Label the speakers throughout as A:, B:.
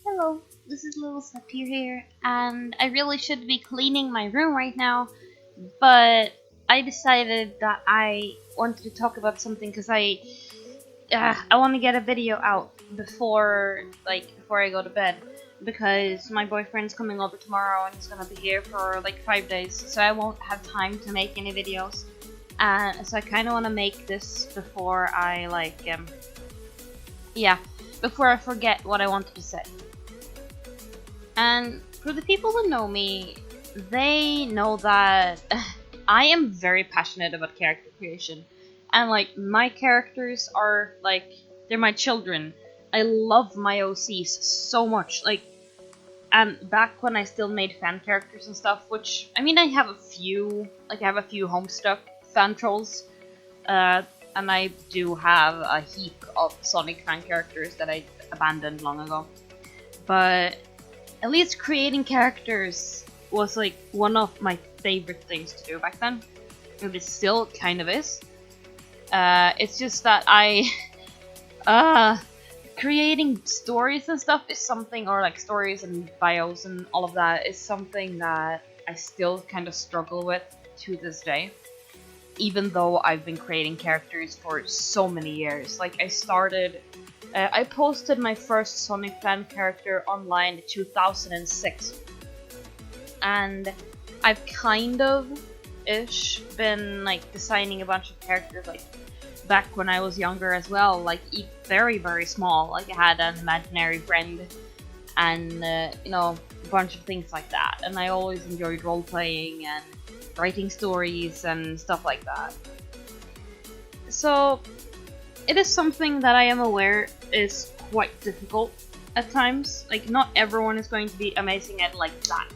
A: Hello, this is LittleSatyr here, and I really should be cleaning my room right now, but I decided that I wanted to talk about something because I want to get a video out before I go to bed because my boyfriend's coming over tomorrow and he's gonna be here for like 5 days, so I won't have time to make any videos. So I kind of want to make this before yeah, before I forget what I wanted to say. And for the people who know me, they know that I am very passionate about character creation. And like my characters are like they're my children. I love my OCs so much. And back when I still made fan characters and stuff, which I mean I have a few Homestuck fan trolls. And I do have a heap of Sonic fan characters that I abandoned long ago. But at least creating characters was like one of my favorite things to do back then. And it still kind of is. It's just that creating stories and stuff is something, or like stories and bios and all of that is something that I still kind of struggle with to this day. Even though I've been creating characters for so many years. Like I posted my first Sonic fan character online in 2006. And I've kind of been like designing a bunch of characters like back when I was younger as well, like very very small. Like I had an imaginary friend and a bunch of things like that. And I always enjoyed role playing and writing stories and stuff like that. So it is something that I am aware is quite difficult at times. Like not everyone is going to be amazing at like that.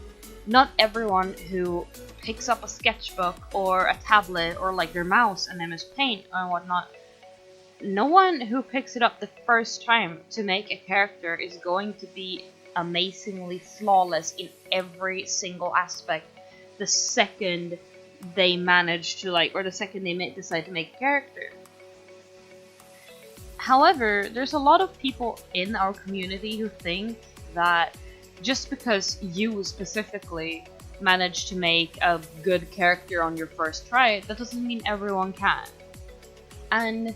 A: Not everyone who picks up a sketchbook or a tablet or like their mouse and MS Paint and whatnot, no one who picks it up the first time to make a character is going to be amazingly flawless in every single aspect the second they manage to or the second they decide to make a character. However, there's a lot of people in our community who think that just because you specifically manage to make a good character on your first try, that doesn't mean everyone can. And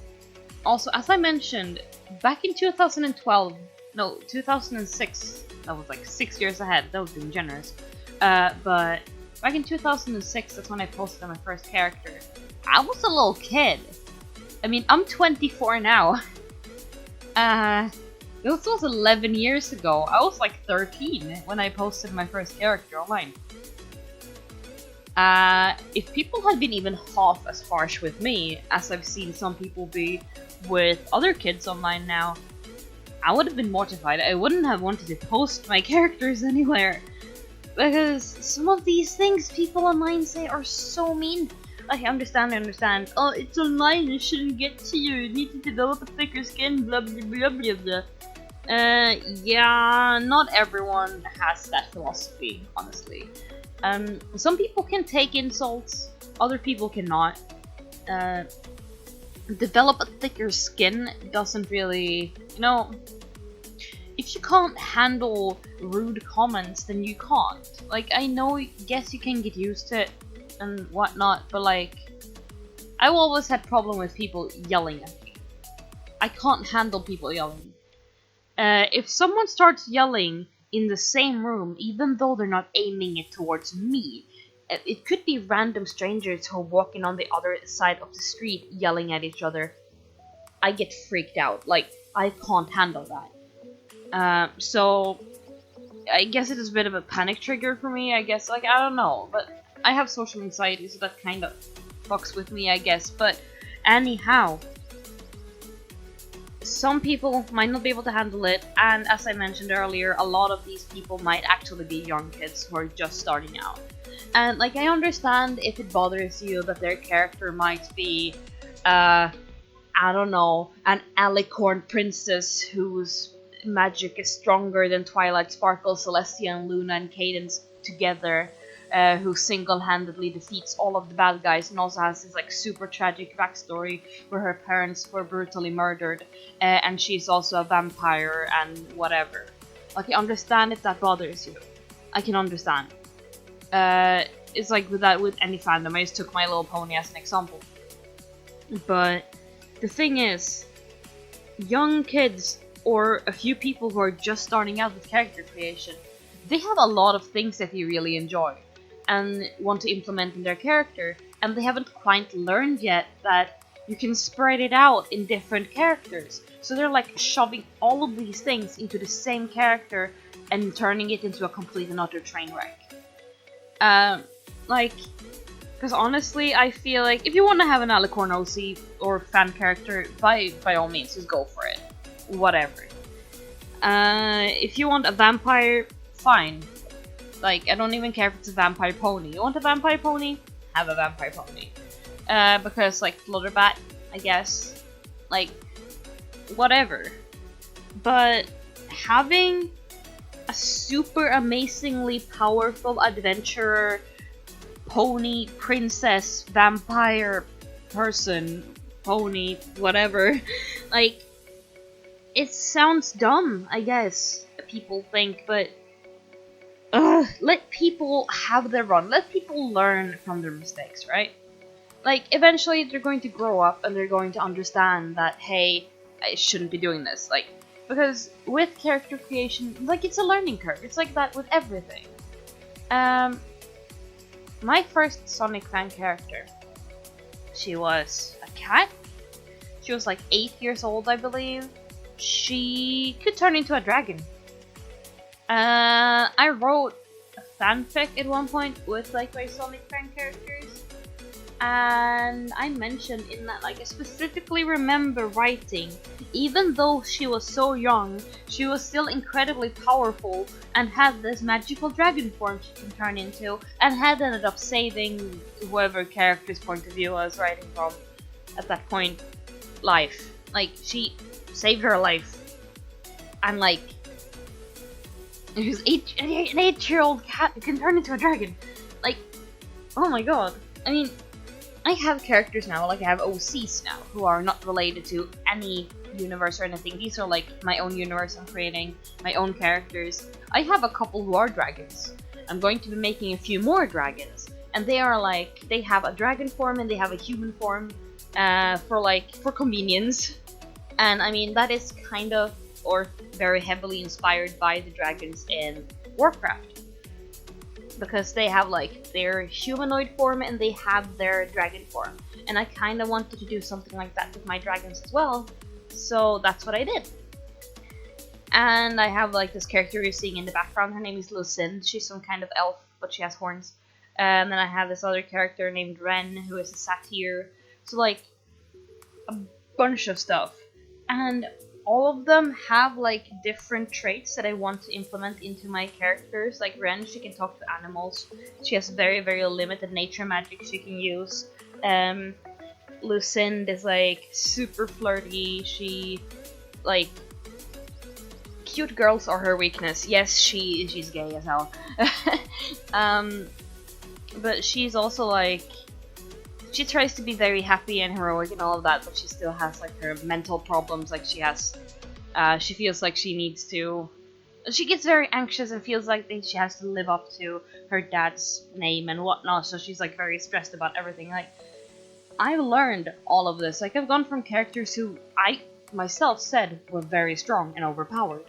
A: also, as I mentioned, back in 2006, that was like 6 years ahead, that was being generous, but back in 2006, that's when I posted my first character. I was a little kid. I mean, I'm 24 now. This was 11 years ago. I was like 13 when I posted my first character online. If people had been even half as harsh with me, as I've seen some people be with other kids online now, I would have been mortified. I wouldn't have wanted to post my characters anywhere. Because some of these things people online say are so mean. I understand. Oh, it's online, it shouldn't get to you. You need to develop a thicker skin, blah blah blah blah blah. Yeah, not everyone has that philosophy, honestly. Some people can take insults, other people cannot. Develop a thicker skin doesn't really, if you can't handle rude comments, then you can't. Like, I know, guess you can get used to it and whatnot, but like, I've always had problem with people yelling at me. I can't handle people yelling. If someone starts yelling in the same room, even though they're not aiming it towards me, it could be random strangers who are walking on the other side of the street yelling at each other. I get freaked out. Like, I can't handle that. So I guess it is a bit of a panic trigger for me, I guess. Like, I don't know, but I have social anxiety, so that kind of fucks with me, I guess. But anyhow, some people might not be able to handle it, and as I mentioned earlier, a lot of these people might actually be young kids who are just starting out. And like, I understand if it bothers you that their character might be, I don't know, an alicorn princess whose magic is stronger than Twilight Sparkle, Celestia, and Luna and Cadence together, who single-handedly defeats all of the bad guys and also has this like super tragic backstory where her parents were brutally murdered, and she's also a vampire and whatever. Like, I understand if that bothers you. I can understand. It's like with any fandom. I just took My Little Pony as an example. But the thing is, young kids or a few people who are just starting out with character creation, they have a lot of things that they really enjoy and want to implement in their character, and they haven't quite learned yet that you can spread it out in different characters. So they're like shoving all of these things into the same character and turning it into a complete and utter train wreck. Because honestly, I feel like if you want to have an Alicorn OC or fan character, by all means, just go for it. Whatever. If you want a vampire, fine. Like, I don't even care if it's a vampire pony. You want a vampire pony? Have a vampire pony. Because, like, Flutterbat, I guess. Like, whatever. But having a super amazingly powerful adventurer, pony, princess, vampire, person, pony, whatever, like, it sounds dumb, I guess, people think, but let people have their run. Let people learn from their mistakes, right? Like, eventually they're going to grow up and they're going to understand that, hey, I shouldn't be doing this. Like, because with character creation, like, it's a learning curve. It's like that with everything. My first Sonic fan character, she was a cat. She was like 8 years old, I believe. She could turn into a dragon. I wrote a fanfic at one point with like my Sonic fan characters, and I mentioned in that, like, I specifically remember writing, even though she was so young, she was still incredibly powerful and had this magical dragon form she can turn into, and had ended up saving whoever character's point of view I was writing from at that point life. Like, she saved her life. And like, she was an 8-year-old cat who can turn into a dragon. Like, oh my god. I mean, I have characters now, like I have OCs now, who are not related to any universe or anything. These are like my own universe I'm creating, my own characters. I have a couple who are dragons. I'm going to be making a few more dragons. And they are like, they have a dragon form and they have a human form for convenience. And I mean, that is kind of, or very heavily inspired by the dragons in Warcraft. Because they have like their humanoid form and they have their dragon form. And I kind of wanted to do something like that with my dragons as well. So that's what I did. And I have like this character you're seeing in the background. Her name is Lucinda. She's some kind of elf, but she has horns. And then I have this other character named Rant, who is a satyr. So like a bunch of stuff. And all of them have like different traits that I want to implement into my characters. Like Ren, she can talk to animals. She has very, very limited nature magic she can use. Lucinda is like super flirty. She like, cute girls are her weakness. Yes, she's gay as hell. But she's also like, she tries to be very happy and heroic and all of that, but she still has like her mental problems. Like she feels like she needs to, she gets very anxious and feels like she has to live up to her dad's name and whatnot. So she's like very stressed about everything. Like, I've learned all of this. Like, I've gone from characters who I myself said were very strong and overpowered,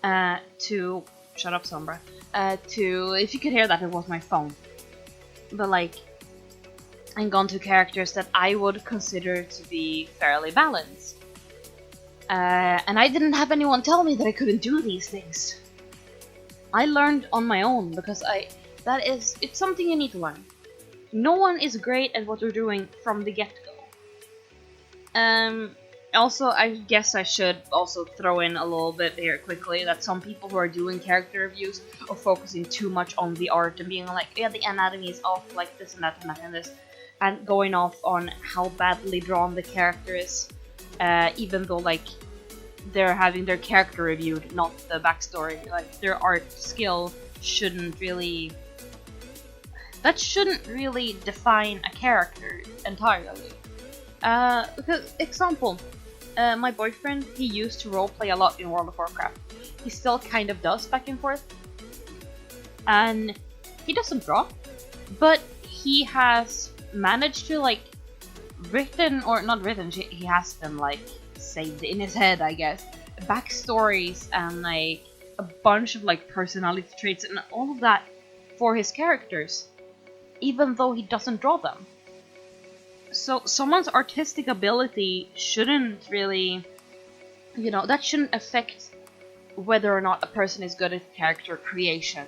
A: to, shut up Sombra, to, if you could hear that, it was my phone. But like, I've gone to characters that I would consider to be fairly balanced. And I didn't have anyone tell me that I couldn't do these things. I learned on my own, because it's something you need to learn. No one is great at what they're doing from the get-go. Also, I guess I should also throw in a little bit here quickly that some people who are doing character reviews are focusing too much on the art and being like, yeah, the anatomy is off, like this and that and that and this, and going off on how badly drawn the character is, even though like they're having their character reviewed, not the backstory. Like, their art skill shouldn't really define a character entirely. Because, example, my boyfriend, he used to roleplay a lot in World of Warcraft. he still kind of does back and forth. And he doesn't draw, but he has managed to like written, or not written, he has them like saved in his head, I guess, backstories and like a bunch of like personality traits and all of that for his characters, even though he doesn't draw them. So someone's artistic ability shouldn't really, you know, that shouldn't affect whether or not a person is good at character creation.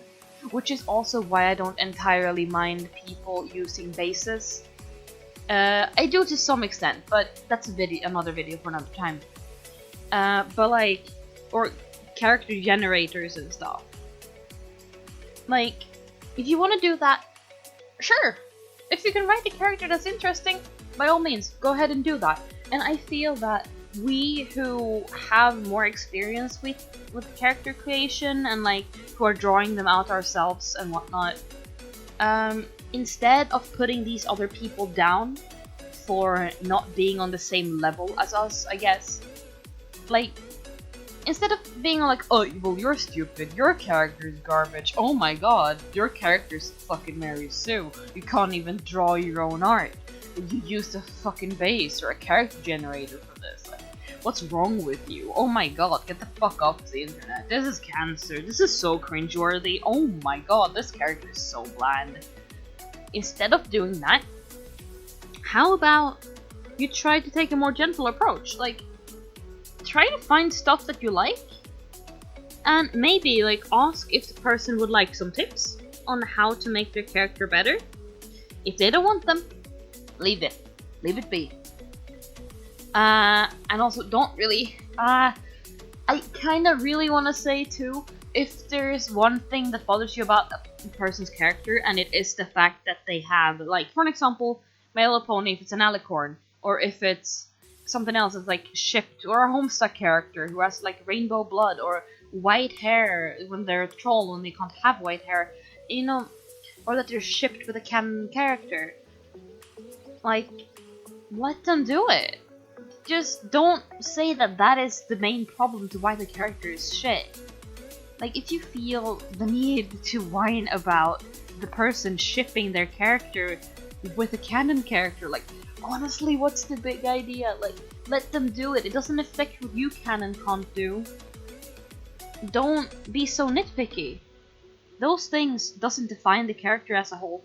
A: Which is also why I don't entirely mind people using bases. I do to some extent, but that's another video for another time. But like, or character generators and stuff. Like, if you want to do that, sure. If you can write a character that's interesting, by all means, go ahead and do that. And I feel that we who have more experience with character creation and like who are drawing them out ourselves and whatnot, instead of putting these other people down for not being on the same level as us, I guess, like, instead of being like, oh, well, you're stupid, your character's garbage, oh my god, your character's fucking Mary Sue, you can't even draw your own art, you used a fucking base or a character generator for this, like, what's wrong with you? Oh my god, get the fuck off the internet, this is cancer, this is so cringeworthy, oh my god, this character is so bland. Instead of doing that, how about you try to take a more gentle approach, like, try to find stuff that you like, and maybe like ask if the person would like some tips on how to make their character better. If they don't want them, leave it be. And also don't really, I kind of really want to say too, if there's one thing that bothers you about a person's character, and it is the fact that they have, like, for an example, My Little Pony, if it's an alicorn, or if it's something else, it's like shipped, or a Homestuck character who has like rainbow blood or white hair when they're a troll when they can't have white hair, you know, or that they're shipped with a canon character. Like, let them do it. Just don't say that that is the main problem to why the character is shit. Like, if you feel the need to whine about the person shipping their character with a canon character, like, honestly, what's the big idea? Like, let them do it. It doesn't affect what you can and can't do. Don't be so nitpicky. Those things doesn't define the character as a whole.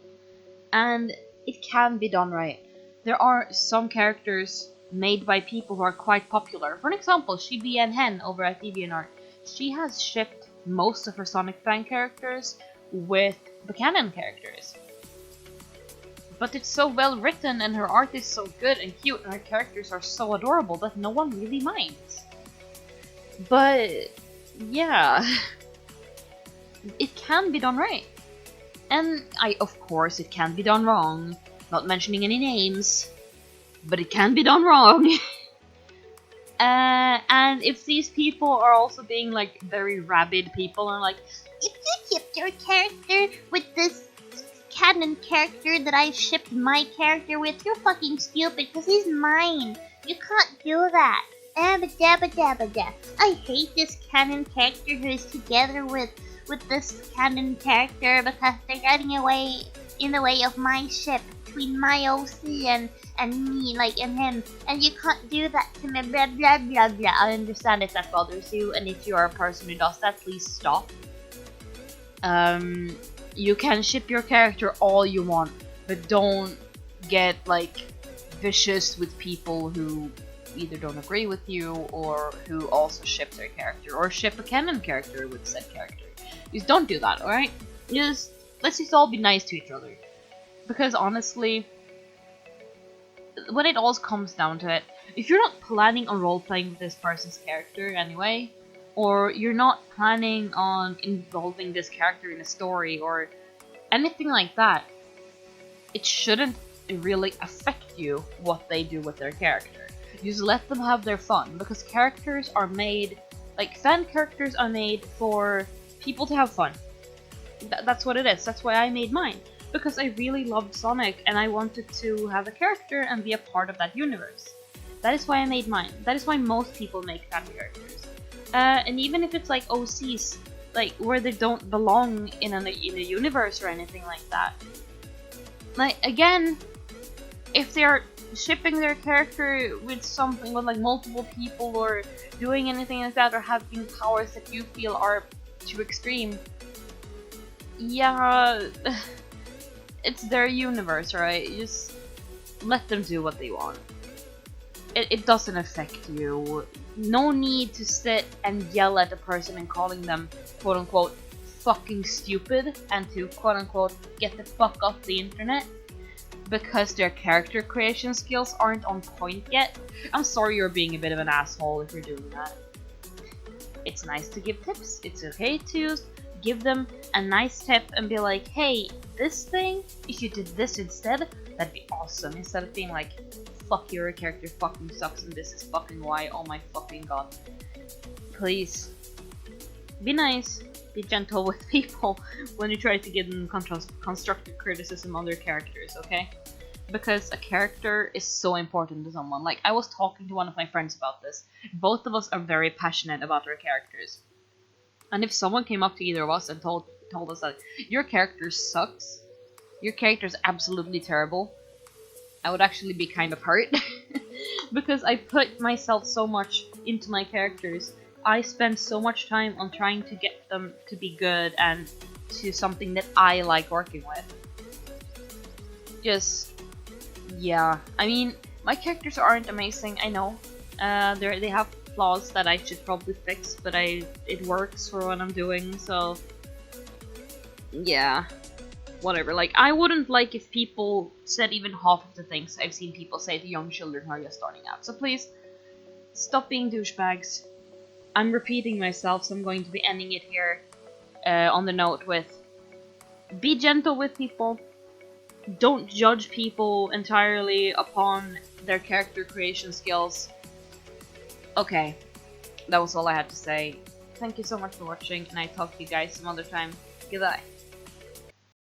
A: And it can be done right. There are some characters made by people who are quite popular. For an example, Shibi Hen over at DeviantArt. She has shipped most of her Sonic fan characters with the canon characters. But it's so well written and her art is so good and cute and her characters are so adorable that no one really minds. But yeah, it can be done right. And of course it can be done wrong. Not mentioning any names, but it can be done wrong. And if these people are also being like very rabid people and like, if you shipped your character with this canon character that I shipped my character with, you're fucking stupid because he's mine. You can't do that. I hate this canon character who is together with this canon character because they're getting away in the way of my ship between my OC and me, like, and him, and you can't do that to me, blah blah blah blah. I understand if that bothers you, and if you are a person who does that, please stop. You can ship your character all you want, but don't get like vicious with people who either don't agree with you or who also ship their character or ship a canon character with said character. Just don't do that, alright? Let's just all be nice to each other. Because honestly, when it all comes down to it, if you're not planning on role-playing with this person's character anyway, or you're not planning on involving this character in a story or anything like that, it shouldn't really affect you what they do with their character. You just let them have their fun, because characters are made, like, fan characters are made for people to have fun. That's what it is. That's why I made mine. Because I really loved Sonic and I wanted to have a character and be a part of that universe. That is why I made mine. That is why most people make fan characters. And even if it's like OCs, like where they don't belong in a universe or anything like that. Like again, if they're shipping their character with something with like multiple people or doing anything like that or having powers that you feel are too extreme, yeah, it's their universe, right? You just let them do what they want. It doesn't affect you. No need to sit and yell at a person and calling them quote unquote fucking stupid and to quote unquote get the fuck off the internet because their character creation skills aren't on point yet. I'm sorry you're being a bit of an asshole if you're doing that. It's nice to give tips. It's okay to give them a nice tip and be like, hey, this thing, if you did this instead, that'd be awesome. Instead of being like, fuck, your character fucking sucks and this is fucking why, oh my fucking god. Please, be nice, be gentle with people when you try to give them constructive criticism on their characters, okay? Because a character is so important to someone. Like, I was talking to one of my friends about this. Both of us are very passionate about our characters. And if someone came up to either of us and told us that your character sucks, your character is absolutely terrible, I would actually be kind of hurt. Because I put myself so much into my characters. I spend so much time on trying to get them to be good and to something that I like working with. Yeah. I mean, my characters aren't amazing, I know. They have flaws that I should probably fix, but it works for what I'm doing, so yeah, whatever. Like, I wouldn't like if people said even half of the things I've seen people say to young children who are just starting out. So please, stop being douchebags. I'm repeating myself, so I'm going to be ending it here on the note with, be gentle with people. Don't judge people entirely upon their character creation skills. Okay, that was all I had to say. Thank you so much for watching, and I talk to you guys some other time. Goodbye.